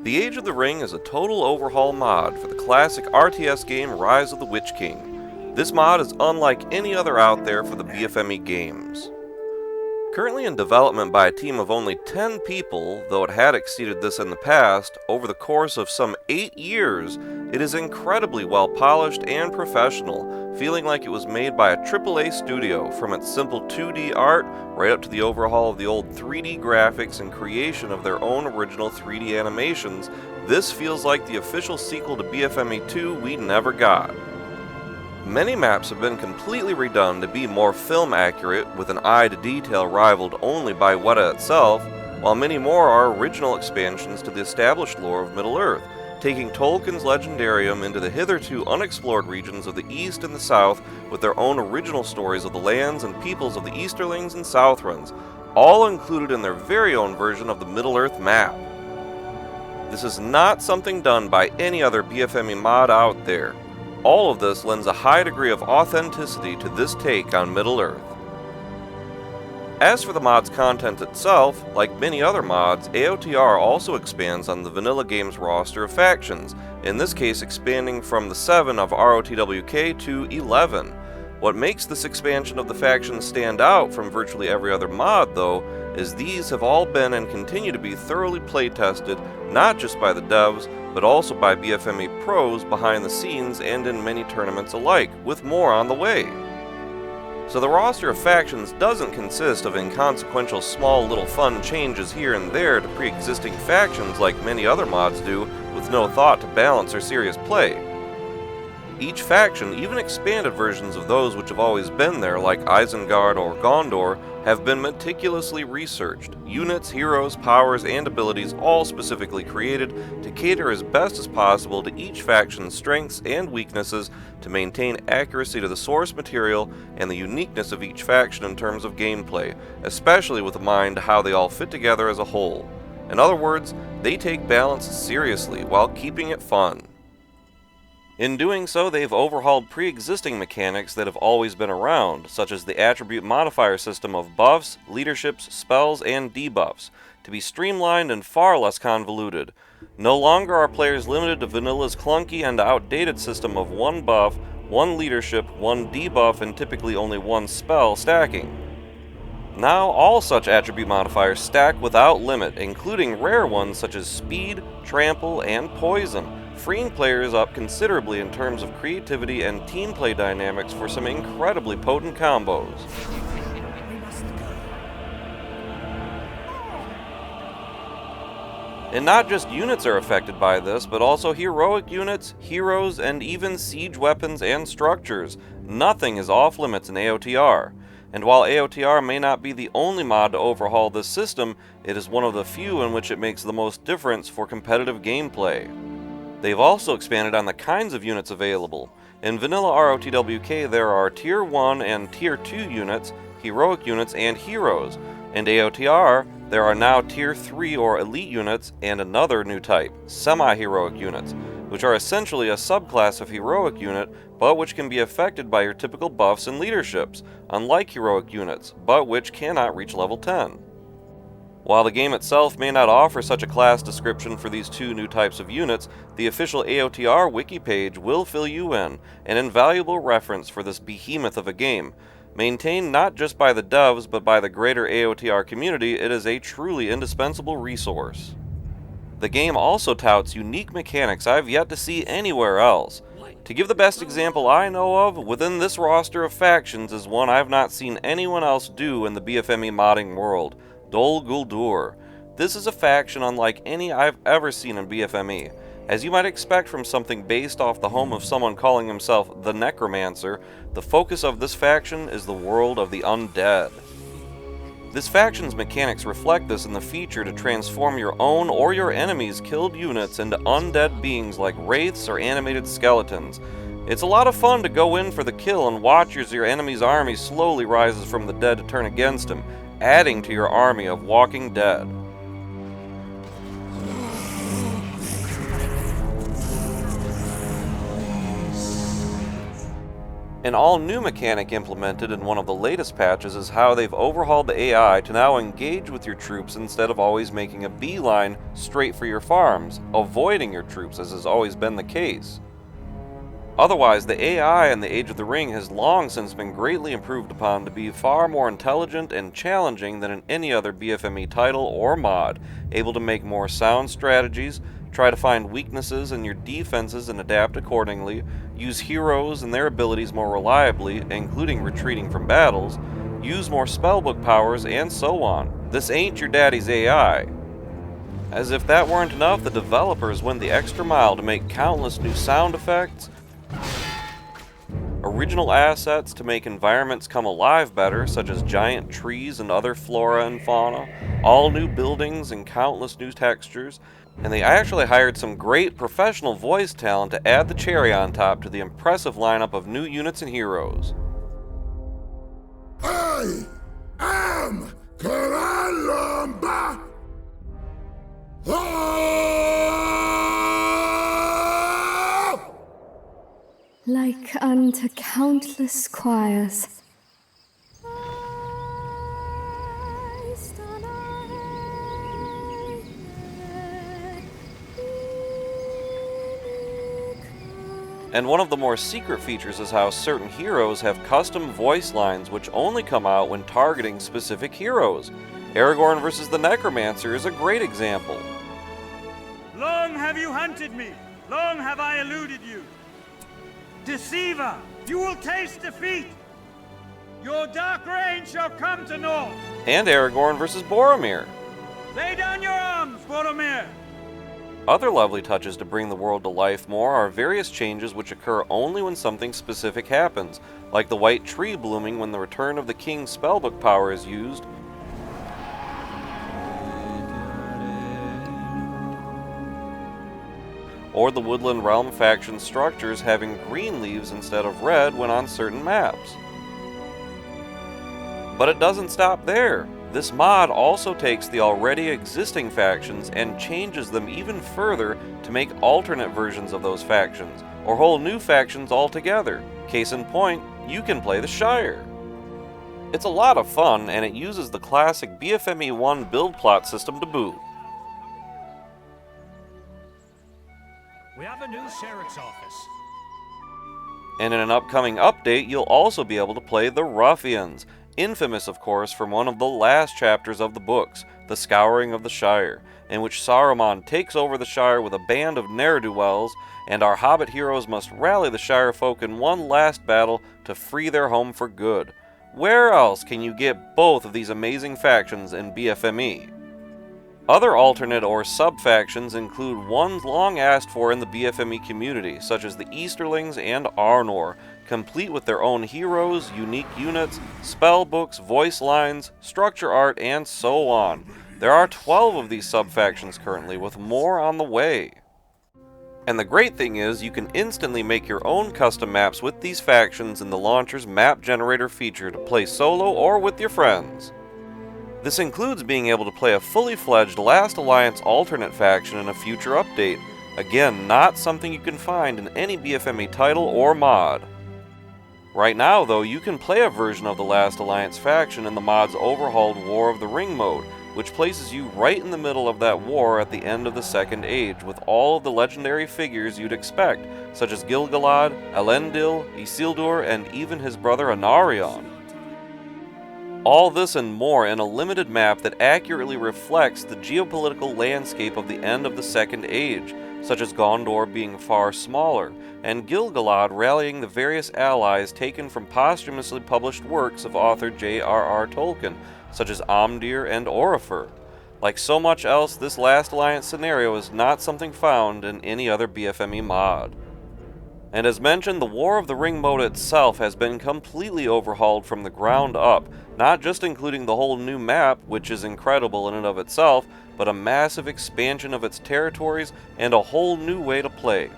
The Age of the Ring is a total overhaul mod for the classic RTS game Rise of the Witch King. This mod is unlike any other out there for the BFME games. Currently in development by a team of only 10 people, though it had exceeded this in the past, over the course of some 8 years, it is incredibly well polished and professional, feeling like it was made by a AAA studio, from its simple 2D art right up to the overhaul of the old 3D graphics and creation of their own original 3D animations. This feels like the official sequel to BFME 2 we never got. Many maps have been completely redone to be more film accurate, with an eye to detail rivaled only by Weta itself, while many more are original expansions to the established lore of Middle-earth, taking Tolkien's Legendarium into the hitherto unexplored regions of the East and the South with their own original stories of the lands and peoples of the Easterlings and Southrons, all included in their very own version of the Middle-earth map. This is not something done by any other BFME mod out there. All of this lends a high degree of authenticity to this take on Middle-earth. As for the mod's content itself, like many other mods, AOTR also expands on the vanilla game's roster of factions, in this case expanding from the 7 of ROTWK to 11. What makes this expansion of the factions stand out from virtually every other mod, though, is these have all been and continue to be thoroughly playtested, not just by the devs, but also by BFME pros behind the scenes and in many tournaments alike, with more on the way. So the roster of factions doesn't consist of inconsequential small little fun changes here and there to pre-existing factions like many other mods do, with no thought to balance or serious play. Each faction, even expanded versions of those which have always been there like Isengard or Gondor, have been meticulously researched, units, heroes, powers, and abilities all specifically created to cater as best as possible to each faction's strengths and weaknesses to maintain accuracy to the source material and the uniqueness of each faction in terms of gameplay, especially with a mind to how they all fit together as a whole. In other words, they take balance seriously while keeping it fun. In doing so, they've overhauled pre-existing mechanics that have always been around, such as the attribute modifier system of buffs, leaderships, spells, and debuffs, to be streamlined and far less convoluted. No longer are players limited to vanilla's clunky and outdated system of one buff, one leadership, one debuff, and typically only one spell stacking. Now all such attribute modifiers stack without limit, including rare ones such as speed, trample, and poison, freeing players up considerably in terms of creativity and team play dynamics for some incredibly potent combos. And not just units are affected by this, but also heroic units, heroes, and even siege weapons and structures. Nothing is off limits in AOTR. And while AOTR may not be the only mod to overhaul this system, it is one of the few in which it makes the most difference for competitive gameplay. They've also expanded on the kinds of units available. In vanilla ROTWK there are Tier 1 and Tier 2 units, heroic units, and heroes. In AOTR, there are now Tier 3 or elite units and another new type, semi-heroic units, which are essentially a subclass of heroic unit, but which can be affected by your typical buffs and leaderships, unlike heroic units, but which cannot reach level 10. While the game itself may not offer such a class description for these two new types of units, the official AOTR wiki page will fill you in, an invaluable reference for this behemoth of a game. Maintained not just by the devs, but by the greater AOTR community, it is a truly indispensable resource. The game also touts unique mechanics I've yet to see anywhere else. To give the best example I know of, within this roster of factions is one I've not seen anyone else do in the BFME modding world, Dol Guldur. This is a faction unlike any I've ever seen in BFME. As you might expect from something based off the home of someone calling himself the Necromancer, the focus of this faction is the world of the undead. This faction's mechanics reflect this in the feature to transform your own or your enemy's killed units into undead beings like wraiths or animated skeletons. It's a lot of fun to go in for the kill and watch as your enemy's army slowly rises from the dead to turn against him, adding to your army of walking dead. An all-new mechanic implemented in one of the latest patches is how they've overhauled the AI to now engage with your troops instead of always making a beeline straight for your farms, avoiding your troops as has always been the case. Otherwise, the AI in the Age of the Ring has long since been greatly improved upon to be far more intelligent and challenging than in any other BFME title or mod, able to make more sound strategies, try to find weaknesses in your defenses and adapt accordingly, use heroes and their abilities more reliably, including retreating from battles, use more spellbook powers, and so on. This ain't your daddy's AI. As if that weren't enough, the developers went the extra mile to make countless new sound effects, original assets to make environments come alive better, such as giant trees and other flora and fauna, all new buildings and countless new textures, and they actually hired some great professional voice talent to add the cherry on top to the impressive lineup of new units and heroes. I am Karalamba! Like unto countless choirs. And one of the more secret features is how certain heroes have custom voice lines which only come out when targeting specific heroes. Aragorn versus the Necromancer is a great example. Long have you hunted me, long have I eluded you. Deceiver, you will taste defeat! Your dark reign shall come to naught! And Aragorn versus Boromir. Lay down your arms, Boromir! Other lovely touches to bring the world to life more are various changes which occur only when something specific happens, like the white tree blooming when the Return of the King's spellbook power is used, or the Woodland Realm faction structures having green leaves instead of red when on certain maps. But it doesn't stop there. This mod also takes the already existing factions and changes them even further to make alternate versions of those factions, or whole new factions altogether. Case in point, you can play the Shire. It's a lot of fun, and it uses the classic BFME 1 build plot system to boot. We have a new sheriff's office. And in an upcoming update, you'll also be able to play the Ruffians, infamous of course from one of the last chapters of the books, The Scouring of the Shire, in which Saruman takes over the Shire with a band of ne'er-do-wells, and our Hobbit heroes must rally the Shire folk in one last battle to free their home for good. Where else can you get both of these amazing factions in BFME? Other alternate or sub-factions include ones long asked for in the BFME community, such as the Easterlings and Arnor, complete with their own heroes, unique units, spell books, voice lines, structure art, and so on. There are 12 of these sub-factions currently, with more on the way. And the great thing is, you can instantly make your own custom maps with these factions in the launcher's map generator feature to play solo or with your friends. This includes being able to play a fully fledged Last Alliance alternate faction in a future update. Again, not something you can find in any BFME title or mod. Right now, though, you can play a version of the Last Alliance faction in the mod's overhauled War of the Ring mode, which places you right in the middle of that war at the end of the Second Age, with all of the legendary figures you'd expect, such as Gil-galad, Elendil, Isildur, and even his brother Anarion. All this and more in a limited map that accurately reflects the geopolitical landscape of the end of the Second Age, such as Gondor being far smaller, and Gil-galad rallying the various allies taken from posthumously published works of author J.R.R. Tolkien, such as Amdir and Orifer. Like so much else, this Last Alliance scenario is not something found in any other BFME mod. And as mentioned, the War of the Ring mode itself has been completely overhauled from the ground up, not just including the whole new map, which is incredible in and of itself, but a massive expansion of its territories and a whole new way to play.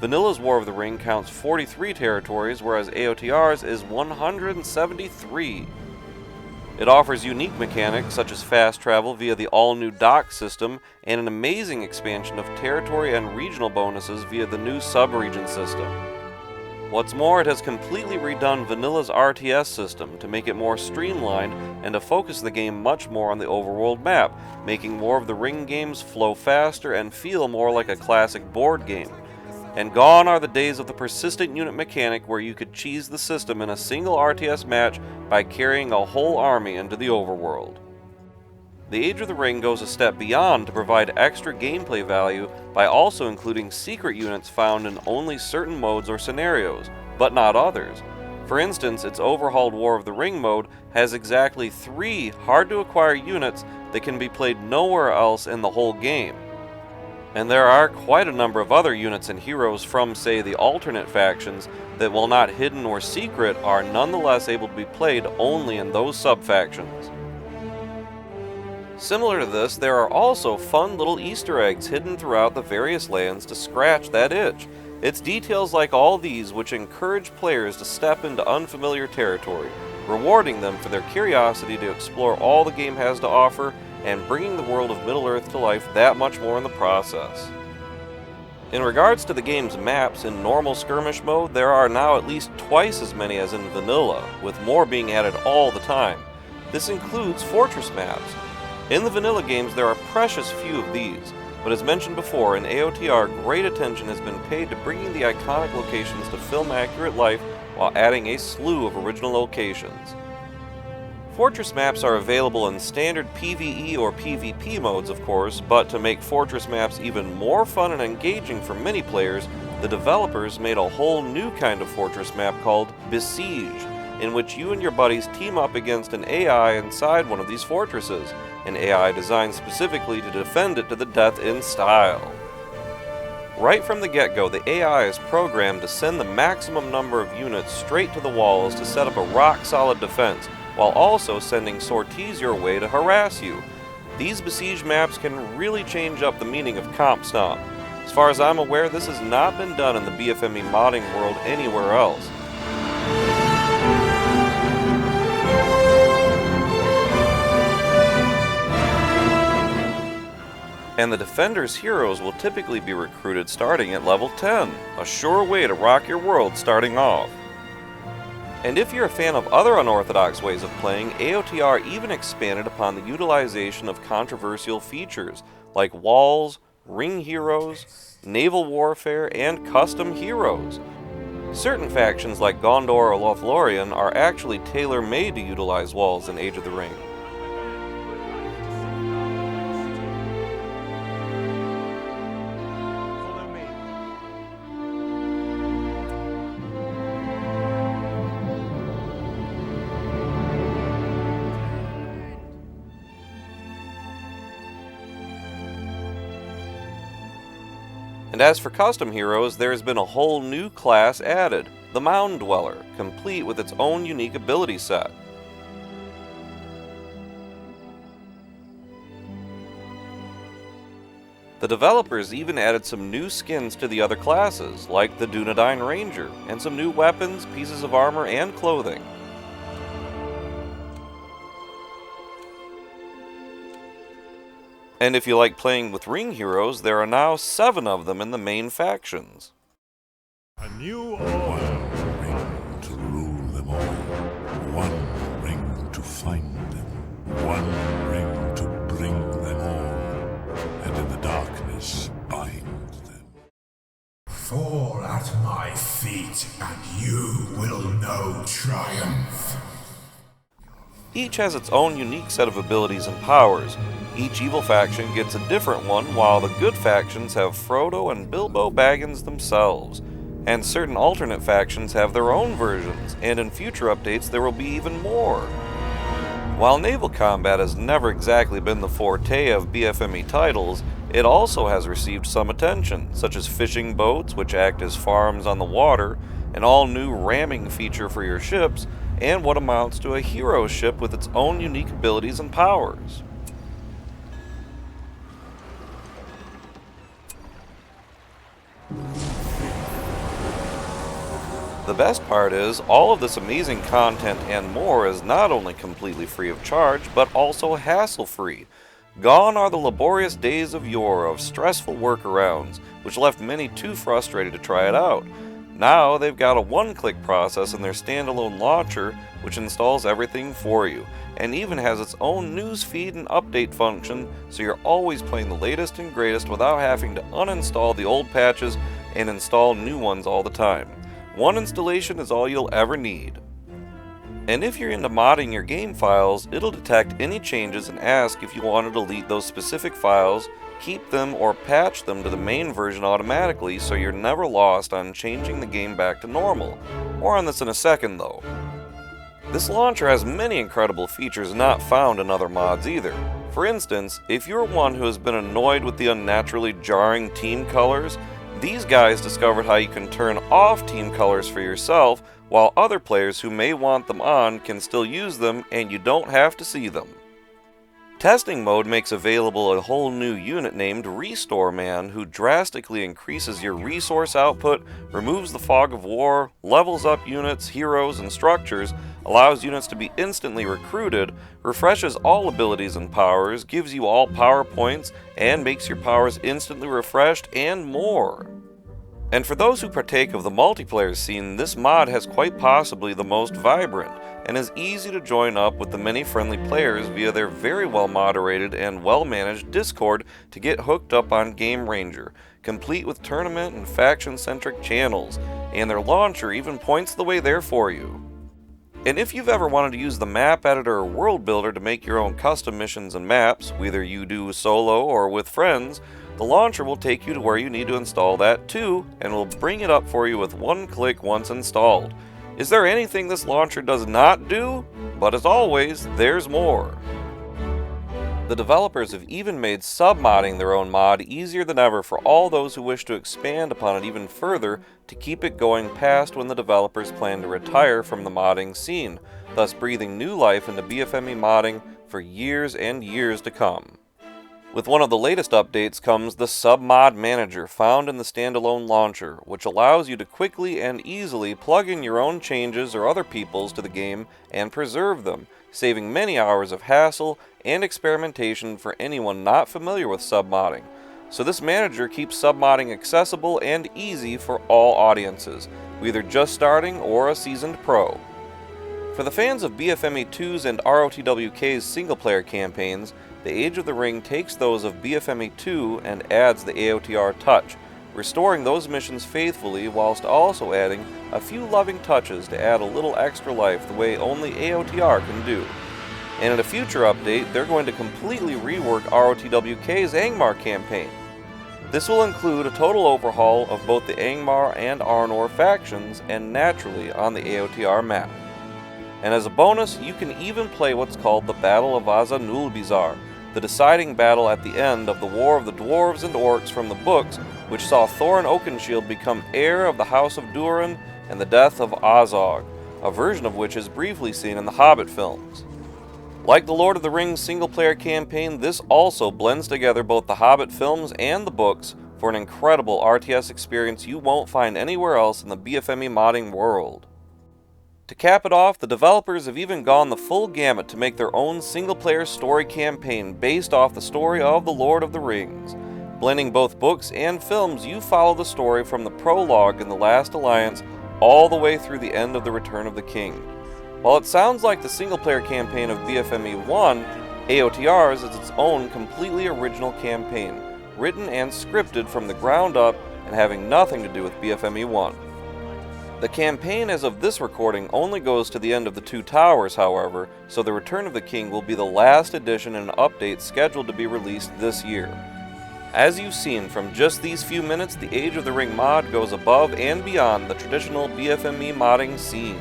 Vanilla's War of the Ring counts 43 territories, whereas AOTR's is 173. It offers unique mechanics such as fast travel via the all-new dock system and an amazing expansion of territory and regional bonuses via the new sub-region system. What's more, it has completely redone Vanilla's RTS system to make it more streamlined and to focus the game much more on the overworld map, making more of the ring games flow faster and feel more like a classic board game. And gone are the days of the persistent unit mechanic where you could cheese the system in a single RTS match by carrying a whole army into the overworld. The Age of the Ring goes a step beyond to provide extra gameplay value by also including secret units found in only certain modes or scenarios, but not others. For instance, its overhauled War of the Ring mode has exactly 3 hard-to-acquire units that can be played nowhere else in the whole game. And there are quite a number of other units and heroes from, say, the alternate factions that, while not hidden or secret, are nonetheless able to be played only in those sub-factions. Similar to this, there are also fun little Easter eggs hidden throughout the various lands to scratch that itch. It's details like all these which encourage players to step into unfamiliar territory, rewarding them for their curiosity to explore all the game has to offer and bringing the world of Middle-earth to life that much more in the process. In regards to the game's maps, in normal skirmish mode, there are now at least twice as many as in vanilla, with more being added all the time. This includes fortress maps. In the vanilla games, there are precious few of these, but as mentioned before, in AOTR, great attention has been paid to bringing the iconic locations to film-accurate life while adding a slew of original locations. Fortress maps are available in standard PvE or PvP modes, of course, but to make fortress maps even more fun and engaging for many players, the developers made a whole new kind of fortress map called Besiege, in which you and your buddies team up against an AI inside one of these fortresses, an AI designed specifically to defend it to the death in style. Right from the get-go, the AI is programmed to send the maximum number of units straight to the walls to set up a rock-solid defense, while also sending sorties your way to harass you. These Besiege maps can really change up the meaning of Comp Stomp. As far as I'm aware, this has not been done in the BFME modding world anywhere else. And the Defender's heroes will typically be recruited starting at level 10, a sure way to rock your world starting off. And if you're a fan of other unorthodox ways of playing, AOTR even expanded upon the utilization of controversial features like walls, ring heroes, naval warfare, and custom heroes. Certain factions like Gondor or Lothlorien are actually tailor-made to utilize walls in Age of the Ring. And as for custom heroes, there has been a whole new class added, the Mound Dweller, complete with its own unique ability set. The developers even added some new skins to the other classes, like the Dunedain Ranger, and some new weapons, pieces of armor, and clothing. And if you like playing with ring heroes, there are now 7 of them in the main factions. A new one ring to rule them all, one ring to find them, one ring to bring them all, and in the darkness bind them. Fall at my feet, and you will know triumph. Each has its own unique set of abilities and powers. Each evil faction gets a different one, while the good factions have Frodo and Bilbo Baggins themselves. And certain alternate factions have their own versions, and in future updates there will be even more. While naval combat has never exactly been the forte of BFME titles, it also has received some attention, such as fishing boats, which act as farms on the water, an all-new ramming feature for your ships, and what amounts to a hero ship with its own unique abilities and powers. The best part is, all of this amazing content and more is not only completely free of charge, but also hassle-free. Gone are the laborious days of yore of stressful workarounds, which left many too frustrated to try it out. Now they've got a one-click process in their standalone launcher which installs everything for you, and even has its own news feed and update function, so you're always playing the latest and greatest without having to uninstall the old patches and install new ones all the time. One installation is all you'll ever need. And if you're into modding your game files, it'll detect any changes and ask if you want to delete those specific files, keep them, or patch them to the main version automatically, so you're never lost on changing the game back to normal. More on this in a second though. This launcher has many incredible features not found in other mods either. For instance, if you're one who has been annoyed with the unnaturally jarring team colors, these guys discovered how you can turn off team colors for yourself, while other players who may want them on can still use them and you don't have to see them. Testing mode makes available a whole new unit named Restore Man, who drastically increases your resource output, removes the fog of war, levels up units, heroes, and structures, allows units to be instantly recruited, refreshes all abilities and powers, gives you all power points, and makes your powers instantly refreshed, and more. And for those who partake of the multiplayer scene, this mod has quite possibly the most vibrant, and is easy to join up with the many friendly players via their very well moderated and well managed Discord to get hooked up on Game Ranger, complete with tournament and faction centric channels, and their launcher even points the way there for you. And if you've ever wanted to use the map editor or world builder to make your own custom missions and maps, whether you do solo or with friends, the launcher will take you to where you need to install that too, and will bring it up for you with one click once installed. Is there anything this launcher does not do? But as always, there's more. The developers have even made submodding their own mod easier than ever for all those who wish to expand upon it even further to keep it going past when the developers plan to retire from the modding scene, thus breathing new life into BFME modding for years and years to come. With one of the latest updates comes the Submod Manager found in the Standalone Launcher, which allows you to quickly and easily plug in your own changes or other people's to the game and preserve them, saving many hours of hassle and experimentation for anyone not familiar with submodding. So this manager keeps submodding accessible and easy for all audiences, whether just starting or a seasoned pro. For the fans of BFME 2's and ROTWK's single-player campaigns, the Age of the Ring takes those of BFME 2 and adds the AOTR touch, restoring those missions faithfully whilst also adding a few loving touches to add a little extra life the way only AOTR can do. And in a future update, they're going to completely rework ROTWK's Angmar campaign. This will include a total overhaul of both the Angmar and Arnor factions, and naturally on the AOTR map. And as a bonus, you can even play what's called the Battle of Azanulbizar, the deciding battle at the end of the War of the Dwarves and Orcs from the books, which saw Thorin Oakenshield become heir of the House of Durin, and the death of Azog, a version of which is briefly seen in the Hobbit films. Like the Lord of the Rings single-player campaign, this also blends together both the Hobbit films and the books for an incredible RTS experience you won't find anywhere else in the BFME modding world. To cap it off, the developers have even gone the full gamut to make their own single-player story campaign based off the story of the Lord of the Rings. Blending both books and films, you follow the story from the prologue in The Last Alliance all the way through the end of The Return of the King. While it sounds like the single-player campaign of BFME 1, AOTR's is its own completely original campaign, written and scripted from the ground up and having nothing to do with BFME 1. The campaign as of this recording only goes to the end of the Two Towers, however, so The Return of the King will be the last edition and update scheduled to be released this year. As you've seen from just these few minutes, the Age of the Ring mod goes above and beyond the traditional BFME modding scene.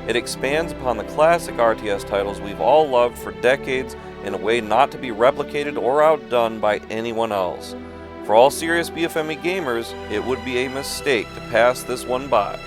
It expands upon the classic RTS titles we've all loved for decades in a way not to be replicated or outdone by anyone else. For all serious BFME gamers, it would be a mistake to pass this one by.